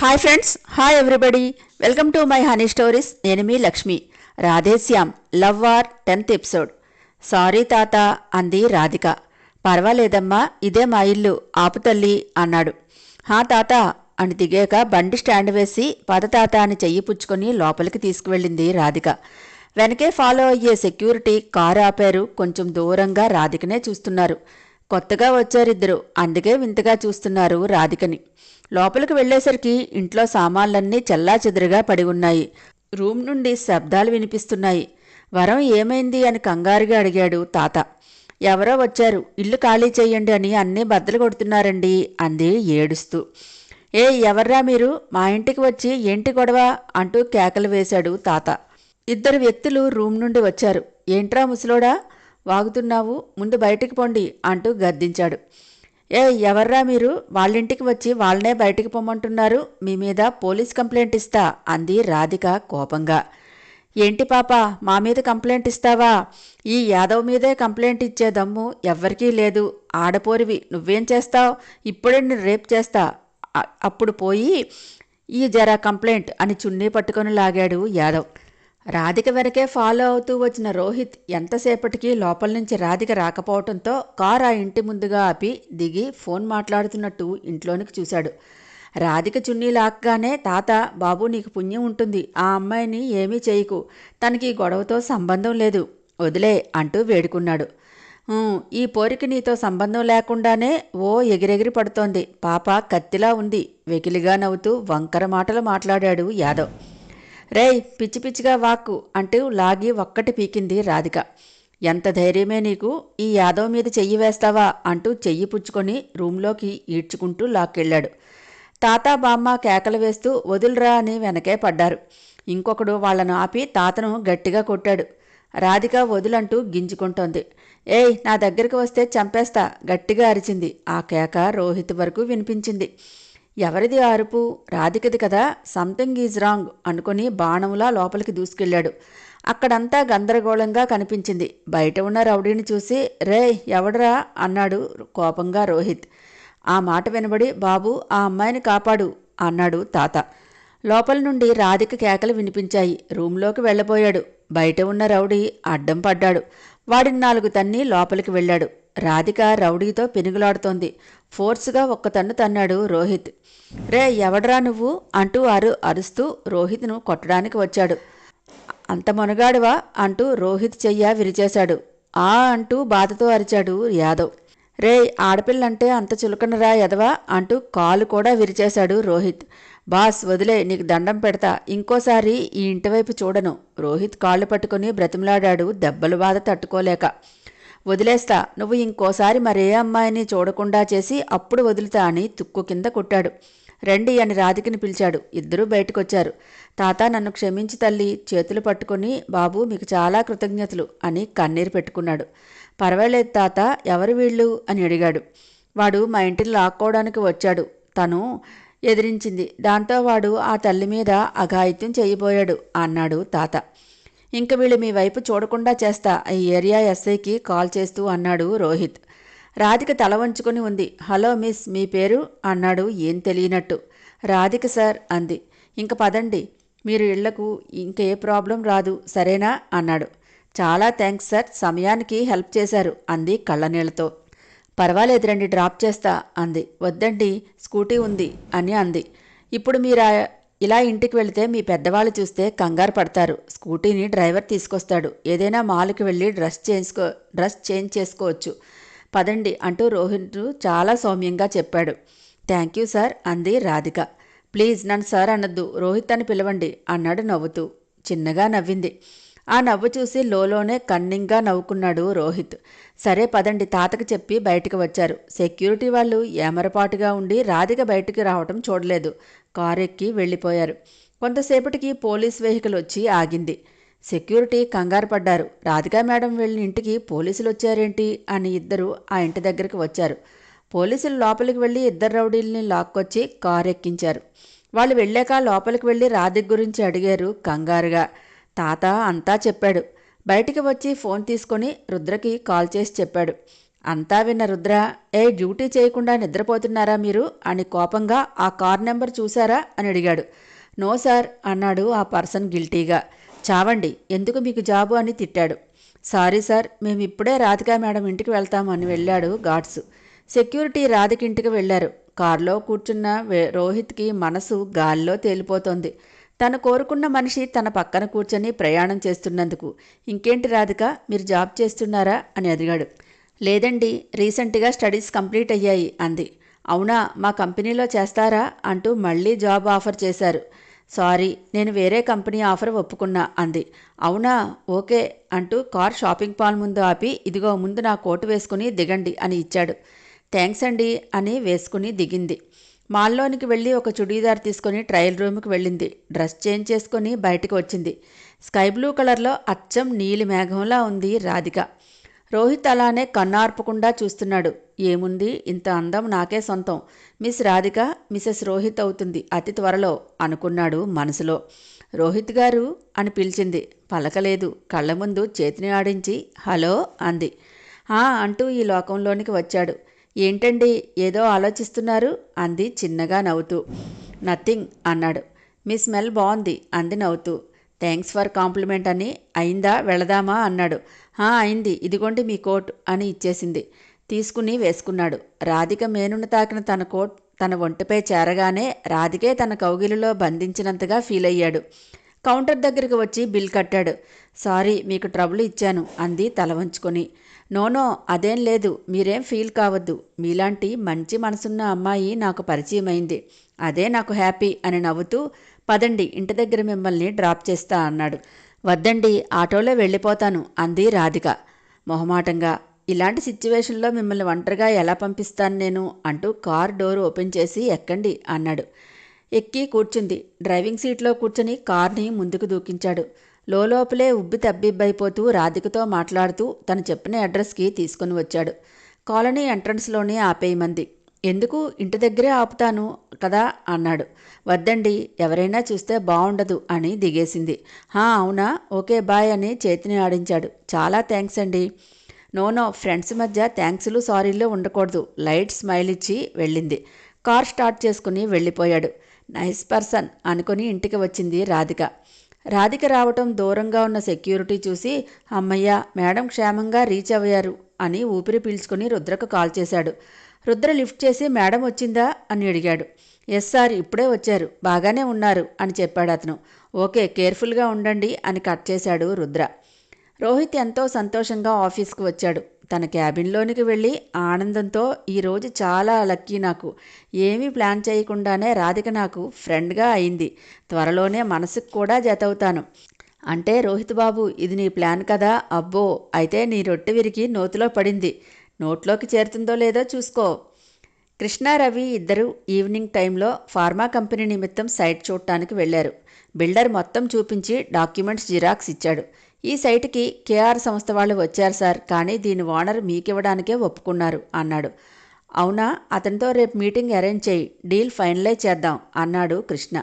Hi friends, hi everybody, welcome to my Honey Stories. నేను మీ Lakshmi. Radheshyam love war 10th episode. Sorry తాత అంది రాధిక. పర్వాలేదమ్మా, ఇదే మా ఇల్లు, ఆపుతల్లి అన్నాడు. హా తాత అని దిగాక బండి స్టాండ్ వేసి పద తాత అని చెయ్యి పుచ్చుకొని లోపలికి తీసుకువెళ్ళింది రాధిక. వెనకే ఫాలో అయ్యే సెక్యూరిటీ కారు ఆపారు. కొంచెం దూరంగా రాధికనే చూస్తున్నారు. కొత్తగా వచ్చారిద్దరు, అందుకే వింతగా చూస్తున్నారు రాధికని. లోపలికి వెళ్లేసరికి ఇంట్లో సామాన్లన్నీ చెల్లాచెదురుగా పడి ఉన్నాయి. రూమ్ నుండి శబ్దాలు వినిపిస్తున్నాయి. వరం ఏమైంది అని కంగారుగా అడిగాడు తాత. ఎవరో వచ్చారు, ఇల్లు ఖాళీ చెయ్యండి అని అన్నీ బద్దలు కొడుతున్నారండి అంది ఏడుస్తూ. ఏ ఎవర్రా మీరు, మా ఇంటికి వచ్చి ఏంటి గొడవ అంటూ కేకలు వేశాడు తాత. ఇద్దరు వ్యక్తులు రూమ్ నుండి వచ్చారు. ఏంట్రా ముసలోడా వాగుతున్నావు, ముందు బయటికి పొండి అంటూ గద్దించాడు. ఏ ఎవర్రా మీరు, వాళ్ళింటికి వచ్చి వాళ్ళనే బయటికి పొమ్మంటున్నారు, మీ మీద పోలీస్ కంప్లైంట్ ఇస్తా అంది రాధిక కోపంగా. ఏంటి పాప, మా మీద కంప్లైంట్ ఇస్తావా? ఈ యాదవ్ మీదే కంప్లైంట్ ఇచ్చే దమ్ము ఎవ్వరికీ లేదు. ఆడపోరివి, నువ్వేం చేస్తావు? ఇప్పుడే నేను రేప్ చేస్తా, అప్పుడు పోయి ఈ జరా కంప్లైంట్ అని చున్నీ పట్టుకొని లాగాడు యాదవ్. రాధిక వెనకే ఫాలో అవుతూ వచ్చిన రోహిత్ ఎంతసేపటికి లోపల నుంచి రాధిక రాకపోవడంతో కారు ఆ ఇంటి ముందుగా ఆపి దిగి ఫోన్ మాట్లాడుతున్నట్టు ఇంట్లోనికి చూశాడు. రాధిక చున్నీ లాక్గానే, తాత బాబు నీకు పుణ్యం ఉంటుంది, ఆ అమ్మాయిని ఏమీ చేయకు, తనకి గొడవతో సంబంధం లేదు, వదిలే అంటూ వేడుకున్నాడు. ఈ పోరికి నీతో సంబంధం లేకుండానే ఓ ఎగిరెగిరి పడుతోంది, పాప కత్తిలా ఉంది, వెకిలిగా నవ్వుతూ వంకర మాటలు మాట్లాడాడు యాదవ్. రేయ్ పిచ్చి పిచ్చిగా వాక్కు అంటూ లాగి ఒక్కటి పీకింది రాధిక. ఎంత ధైర్యమే నీకు, ఈ యాదవ్ మీద చెయ్యి వేస్తావా అంటూ చెయ్యి పుచ్చుకొని రూంలోకి ఈడ్చుకుంటూ లాక్కెళ్ళాడు. తాత బామ్మ కేకలు వేస్తూ వదులురా అని వెనకే పడ్డారు. ఇంకొకడు వాళ్లను ఆపి తాతను గట్టిగా కొట్టాడు. రాధిక వదులంటూ గింజుకుంటోంది. ఏయ్ నా దగ్గరికి వస్తే చంపేస్తా గట్టిగా అరిచింది. ఆ కేక రోహిత్ వరకు వినిపించింది. ఎవరిది అరుపు? రాధికది కదా. సంథింగ్ ఈజ్ రాంగ్ అనుకుని బాణంలా లోపలికి దూసుకెళ్లాడు. అక్కడంతా గందరగోళంగా కనిపించింది. బయట ఉన్న రౌడీని చూసి రే ఎవడరా అన్నాడు కోపంగా రోహిత్. ఆ మాట వినబడి బాబు ఆ అమ్మాయిని కాపాడు అన్నాడు తాత. లోపల నుండి రాధిక కేకలు వినిపించాయి. రూంలోకి వెళ్లబోయాడు. బయట ఉన్న రౌడీ అడ్డం పడ్డాడు. వాడిని 4 తన్ని లోపలికి వెళ్ళాడు. రాధిక రౌడీతో పెనుగులాడుతోంది. ఫోర్సుగా ఒక్క తన్ను తన్నాడు రోహిత్. రే ఎవడ్రా నువ్వు అంటూ అరుస్తూ రోహిత్ను కొట్టడానికి వచ్చాడు. అంత మొనగాడువా అంటూ రోహిత్ చెయ్య విరిచేశాడు. ఆ అంటూ బాధతో అరిచాడు యాదవ్. రే ఆడపిల్లంటే అంత చులకనరా ఎదవా అంటూ కాలు కూడా విరిచేశాడు రోహిత్. బాస్ వదిలే, నీకు దండం పెడతా, ఇంకోసారి ఈ ఇంటివైపు చూడను. రోహిత్ కాళ్ళు పట్టుకుని బ్రతిమలాడాడు దెబ్బలు బాధ తట్టుకోలేక. వదిలేస్తా, నువ్వు ఇంకోసారి మరే అమ్మాయిని చూడకుండా చేసి అప్పుడు వదులుతా అని తుక్కు కింద కొట్టాడు. రండి అని రాధికని పిలిచాడు. ఇద్దరూ బయటకొచ్చారు. తాత నన్ను క్షమించి తల్లి, చేతులు పట్టుకుని బాబు మీకు చాలా కృతజ్ఞతలు అని కన్నీరు పెట్టుకున్నాడు. పర్వాలేదు తాత, ఎవరు వీళ్ళు అని అడిగాడు. వాడు మా ఇంటిని లాక్కోవడానికి వచ్చాడు, తను ఎదిరించింది, దాంతో వాడు ఆ తల్లి మీద అఘాయిత్యం చేయబోయాడు అన్నాడు తాత. ఇంక వీళ్ళు మీ వైపు చూడకుండా చేస్తా, ఈ ఏరియా ఎస్ఐకి కాల్ చేస్తూ అన్నాడు రోహిత్. రాధిక తల వంచుకొని ఉంది. హలో మిస్, మీ పేరు అన్నాడు ఏం తెలియనట్టు. రాధిక సార్ అంది. ఇంక పదండి, మీరు ఇళ్లకు ఇంకే ప్రాబ్లం రాదు సరేనా అన్నాడు. చాలా థ్యాంక్స్ సార్, సమయానికి హెల్ప్ చేశారు అంది కళ్ళనీళ్లతో. పర్వాలేదు రండి డ్రాప్ చేస్తా అంది. వద్దండి స్కూటీ ఉంది అని అంది. ఇప్పుడు మీరు ఇలా ఇంటికి వెళితే మీ పెద్దవాళ్ళు చూస్తే కంగారు పడతారు. స్కూటీని డ్రైవర్ తీసుకొస్తాడు. ఏదైనా మాల్కి వెళ్ళి డ్రెస్ చేంజ్ చేసుకోవచ్చు. పదండి అంటూ రోహిత్ చాలా సౌమ్యంగా చెప్పాడు. థ్యాంక్ యూ సార్ అంది రాధిక. ప్లీజ్ నన్ను సార్ అనొద్దు, రోహిత్ అని పిలవండి అన్నాడు నవ్వుతూ. చిన్నగా నవ్వింది. ఆ నవ్వు చూసి లోలోనే కన్నింగ్గా నవ్వుకున్నాడు రోహిత్. సరే పదండి తాతకి చెప్పి బయటికి వచ్చారు. సెక్యూరిటీ వాళ్ళు ఏమరపాటుగా ఉండి రాధిక బయటికి రావటం చూడలేదు. కారు ఎక్కి వెళ్ళిపోయారు. కొంతసేపటికి పోలీస్ వెహికల్ వచ్చి ఆగింది. సెక్యూరిటీ కంగారు పడ్డారు. రాధికా మేడం వెళ్ళిన ఇంటికి పోలీసులు వచ్చారేంటి అని ఇద్దరు ఆ ఇంటి దగ్గరికి వచ్చారు. పోలీసులు లోపలికి వెళ్ళి ఇద్దరు రౌడీల్ని లాక్కొచ్చి కారు ఎక్కించారు. వాళ్ళు వెళ్ళాక లోపలికి వెళ్ళి రాధిక గురించి అడిగారు కంగారుగా. తాత అంతా చెప్పాడు. బయటికి వచ్చి ఫోన్ తీసుకొని రుద్రకి కాల్ చేసి చెప్పాడు. అంతా విన్న రుద్ర, ఏ డ్యూటీ చేయకుండా నిద్రపోతున్నారా మీరు అని కోపంగా ఆ కార్ నెంబర్ చూశారా అని అడిగాడు. నో సార్ అన్నాడు ఆ పర్సన్ గిల్టీగా. చావండి, ఎందుకు మీకు జాబు అని తిట్టాడు. సారీ సార్, మేమిప్పుడే రాధికా మేడం ఇంటికి వెళ్తాము అని వెళ్ళాడు గార్డ్స్. సెక్యూరిటీ రాధికింటికి వెళ్లారు. కారులో కూర్చున్న రోహిత్కి మనసు గాల్లో తేలిపోతోంది. తను కోరుకున్న మనిషి తన పక్కన కూర్చొని ప్రయాణం చేస్తున్నందుకు. ఇంకేంటి రాధిక, మీరు జాబ్ చేస్తున్నారా అని అడిగాడు. లేదండి, రీసెంట్గా స్టడీస్ కంప్లీట్ అయ్యాయి అంది. అవునా, మా కంపెనీలో చేస్తారా అంటూ మళ్ళీ జాబ్ ఆఫర్ చేశారు. సారీ, నేను వేరే కంపెనీ ఆఫర్ ఒప్పుకున్నా అంది. అవునా, ఓకే అంటూ కార్ షాపింగ్ మాల్ ముందు ఆపి, ఇదిగో ముందు నా కోటు వేసుకుని దిగండి అని ఇచ్చాడు. థ్యాంక్స్ అండి అని వేసుకుని దిగింది. మాల్లోనికి వెళ్ళి ఒక చుడీదార్ తీసుకుని ట్రయల్ రూమ్కి వెళ్ళింది. డ్రెస్ చేంజ్ చేసుకుని బయటకు వచ్చింది. స్కై బ్లూ కలర్లో అచ్చం నీలి మేఘంలా ఉంది రాధిక. రోహిత్ అలానే కన్నార్పకుండా చూస్తున్నాడు. ఏముంది, ఇంత అందం నాకే సొంతం. మిస్ రాధిక మిసెస్ రోహిత్ అవుతుంది అతి త్వరలో అనుకున్నాడు మనసులో. రోహిత్ గారు అని పిలిచింది. పలకలేదు. కళ్ళ ముందు చేతిని ఆడించి హలో అంది. అంటూ ఈ లోకంలోనికి వచ్చాడు. ఏంటండి, ఏదో ఆలోచిస్తున్నారు అంది చిన్నగా నవ్వుతూ. నథింగ్ అన్నాడు. మీ స్మెల్ బాగుంది అంది నవ్వుతూ. థ్యాంక్స్ ఫర్ కాంప్లిమెంట్ అని. అయిందా, వెళదామా అన్నాడు. అయింది, ఇదిగోండి మీ కోట్ అని ఇచ్చేసింది. తీసుకుని వేసుకున్నాడు. రాధిక మేనును తాకిన తన కోట్ తన ఒంటిపై చేరగానే రాధికే తన కౌగిలిలో బంధించినంతగా ఫీల్ అయ్యాడు. కౌంటర్ దగ్గరికి వచ్చి బిల్ కట్టాడు. సారీ, మీకు ట్రబుల్ ఇచ్చాను అంది తల వంచుకొని. నోనో, అదేం లేదు, మీరేం ఫీల్ కావద్దు. మీలాంటి మంచి మనసున్న అమ్మాయి నాకు పరిచయమైంది. అదే నాకు హ్యాపీ అని నవ్వుతూ, పదండి, ఇంటి దగ్గర మిమ్మల్ని డ్రాప్ చేస్తా అన్నాడు. వద్దండి, ఆటోలో వెళ్ళిపోతాను అంది రాధిక మొహమాటంగా. ఇలాంటి సిచ్యువేషన్లో మిమ్మల్ని ఒంటరిగా ఎలా పంపిస్తాను నేను అంటూ కార్ డోర్ ఓపెన్ చేసి ఎక్కండి అన్నాడు. ఎక్కి కూర్చుంది. డ్రైవింగ్ సీట్లో కూర్చొని కార్ని ముందుకు దూకించాడు. లోపలే ఉబ్బి తబ్బిబ్బైపోతూ రాధికతో మాట్లాడుతూ తను చెప్పిన అడ్రస్కి తీసుకుని వచ్చాడు. కాలనీ ఎంట్రన్స్లోనే ఆపేయమంది. ఎందుకు, ఇంటి దగ్గరే ఆపుతాను కదా అన్నాడు. వద్దండి, ఎవరైనా చూస్తే బాగుండదు అని దిగేసింది. అవునా, ఓకే బాయ్ అని చేతిని ఆడించాడు. చాలా థ్యాంక్స్ అండి. నో, ఫ్రెండ్స్ మధ్య థ్యాంక్స్లు సారీలు ఉండకూడదు. లైట్ స్మైల్ ఇచ్చి వెళ్ళింది. కార్ స్టార్ట్ చేసుకుని వెళ్ళిపోయాడు. నైస్ పర్సన్ అనుకుని ఇంటికి వచ్చింది రాధిక. రాధిక రావటం దూరంగా ఉన్న సెక్యూరిటీ చూసి, అమ్మయ్య, మేడం క్షేమంగా రీచ్ అయ్యారు అని ఊపిరి పీల్చుకుని రుద్రకు కాల్ చేశాడు. రుద్ర లిఫ్ట్ చేసి మేడం వచ్చిందా అని అడిగాడు. ఎస్ సార్, ఇప్పుడే వచ్చారు, బాగానే ఉన్నారు అని చెప్పాడు అతను. ఓకే, కేర్ఫుల్గా ఉండండి అని కట్ చేశాడు రుద్ర. రోహిత్ ఎంతో సంతోషంగా ఆఫీస్కు వచ్చాడు. తన క్యాబిన్లోనికి వెళ్ళి ఆనందంతో, ఈరోజు చాలా లక్కీ నాకు. ఏమీ ప్లాన్ చేయకుండానే రాధిక నాకు ఫ్రెండ్గా అయింది. త్వరలోనే మనసుకు కూడా జతవుతాను. అంటే రోహిత్ బాబు, ఇది నీ ప్లాన్ కదా? అబ్బో, అయితే నీ రొట్టె విరిగి నోతిలో పడింది. నోట్లోకి చేరుతుందో లేదో చూసుకో. కృష్ణ, రవి ఇద్దరు ఈవినింగ్ టైంలో ఫార్మా కంపెనీ నిమిత్తం సైట్ చూడటానికి వెళ్లారు. బిల్డర్ మొత్తం చూపించి డాక్యుమెంట్స్ జిరాక్స్ ఇచ్చాడు. ఈ సైట్కి కేఆర్ సంస్థ వాళ్ళు వచ్చారు సార్, కానీ దీని ఓనర్ మీకివ్వడానికే ఒప్పుకున్నారు అన్నాడు. అవునా, అతనితో రేపు మీటింగ్ అరేంజ్ చేయి, డీల్ ఫైనలైజ్ చేద్దాం అన్నాడు కృష్ణ.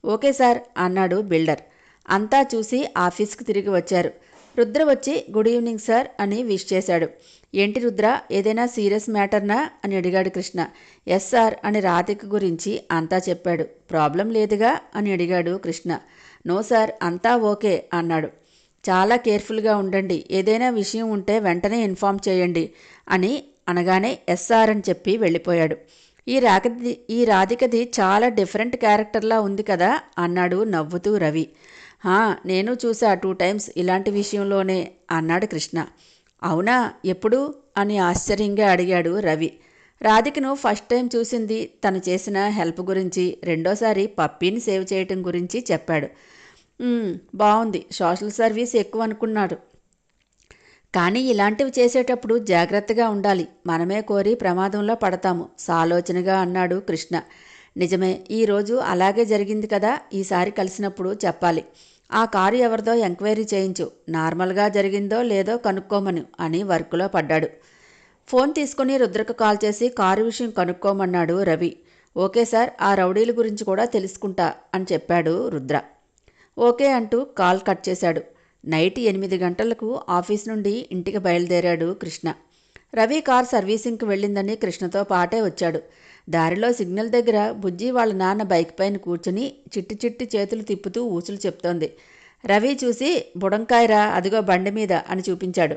ఓకే సార్ అన్నాడు బిల్డర్. అంతా చూసి ఆఫీస్కి తిరిగి వచ్చారు. రుద్ర వచ్చి గుడ్ ఈవినింగ్ సార్ అని విష్ చేశాడు. ఏంటి రుద్ర, ఏదైనా సీరియస్ మ్యాటర్నా అని అడిగాడు కృష్ణ. ఎస్ సార్ అని రాధిక గురించి అంతా చెప్పాడు. ప్రాబ్లం లేదుగా అని అడిగాడు కృష్ణ. నో సార్, అంతా ఓకే అన్నాడు. చాలా కేర్ఫుల్గా ఉండండి, ఏదైనా విషయం ఉంటే వెంటనే ఇన్ఫామ్ చేయండి అని అనగానే ఎస్ఆర్ అని చెప్పి వెళ్ళిపోయాడు. ఈ రాధికది చాలా డిఫరెంట్ క్యారెక్టర్లా ఉంది కదా అన్నాడు నవ్వుతూ రవి. నేను చూసా 2 times ఇలాంటి విషయంలోనే అన్నాడు కృష్ణ. అవునా, ఎప్పుడు అని ఆశ్చర్యంగా అడిగాడు రవి. రాధికను ఫస్ట్ టైం చూసింది తను చేసిన హెల్ప్ గురించి, రెండోసారి పప్పీని సేవ్ చేయటం గురించి చెప్పాడు. బాగుంది, సోషల్ సర్వీస్ ఎక్కువ అనుకున్నాడు. కానీ ఇలాంటివి చేసేటప్పుడు జాగ్రత్తగా ఉండాలి, మనమే కోరి ప్రమాదంలో పడతాము సాలోచనగా అన్నాడు కృష్ణ. నిజమే, ఈరోజు అలాగే జరిగింది కదా, ఈసారి కలిసినప్పుడు చెప్పాలి. ఆ కారు ఎవరిదో ఎంక్వైరీ చేయించు, నార్మల్గా జరిగిందో లేదో కనుక్కోమను అని వర్క్లో పడ్డాడు. ఫోన్ తీసుకుని రుద్రకు కాల్ చేసి కారు విషయం కనుక్కోమన్నాడు రవి. ఓకే సార్, ఆ రౌడీల గురించి కూడా తెలుసుకుంటా అని చెప్పాడు రుద్ర. ఓకే అంటూ కాల్ కట్ చేశాడు. నైట్ 8 గంటలకు ఆఫీస్ నుండి ఇంటికి బయలుదేరాడు కృష్ణ. రవి కార్ సర్వీసింగ్కి వెళ్ళిందని కృష్ణతో పాటే వచ్చాడు. దారిలో సిగ్నల్ దగ్గర బుజ్జి వాళ్ళ నాన్న బైక్ పైన కూర్చుని చిట్టి చిట్టి చేతులు తిప్పుతూ ఊసులు చెప్తోంది. రవి చూసి బుడంకాయరా అదిగో బండి మీద అని చూపించాడు.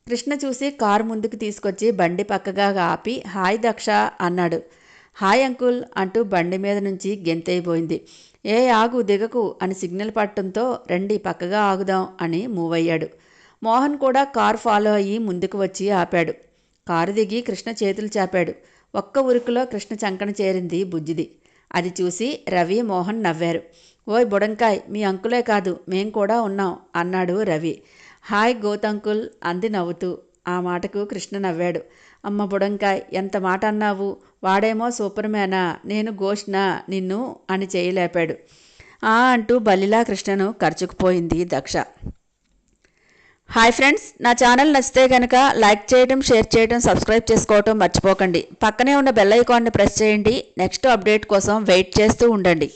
కృష్ణ చూసి కారు ముందుకు తీసుకొచ్చి బండి పక్కగా ఆపి హాయ్ దక్ష అన్నాడు. హాయ్ అంకుల్ అంటూ బండి మీద నుంచి గెంతైపోయింది. ఏ ఆగు దిగకు అని సిగ్నల్ పట్టడంతో రండి పక్కగా ఆగుదాం అని మూవ్ అయ్యాడు. మోహన్ కూడా కారు ఫాలో అయ్యి ముందుకు వచ్చి ఆపాడు. కారు దిగి కృష్ణ చేతులు చాపాడు. ఒక్క ఉరుకులో కృష్ణ చంకన చేరింది బుజ్జిది. అది చూసి రవి మోహన్ నవ్వారు. ఓయ్ బుడంకాయ్ మీ అంకులే కాదు మేం కూడా ఉన్నాం అన్నాడు రవి. హాయ్ గోత్ అంకుల్ అంది నవ్వుతూ. ఆ మాటకు కృష్ణ నవ్వాడు. అమ్మ బుడంకాయ్ ఎంత మాట అన్నావు, వాడేమో సూపర్ మ్యానా నేను గోష్నా నిన్ను అని చేయలేపాడు. అంటూ బల్లిలా కృష్ణను ఖర్చుకుపోయింది దక్ష. హాయ్ ఫ్రెండ్స్, నా ఛానల్ నచ్చితే కనుక లైక్ చేయడం, షేర్ చేయడం, సబ్స్క్రైబ్ చేసుకోవటం మర్చిపోకండి. పక్కనే ఉన్న బెల్ ఐకాన్ని ప్రెస్ చేయండి. నెక్స్ట్ అప్డేట్ కోసం వెయిట్ చేస్తూ ఉండండి.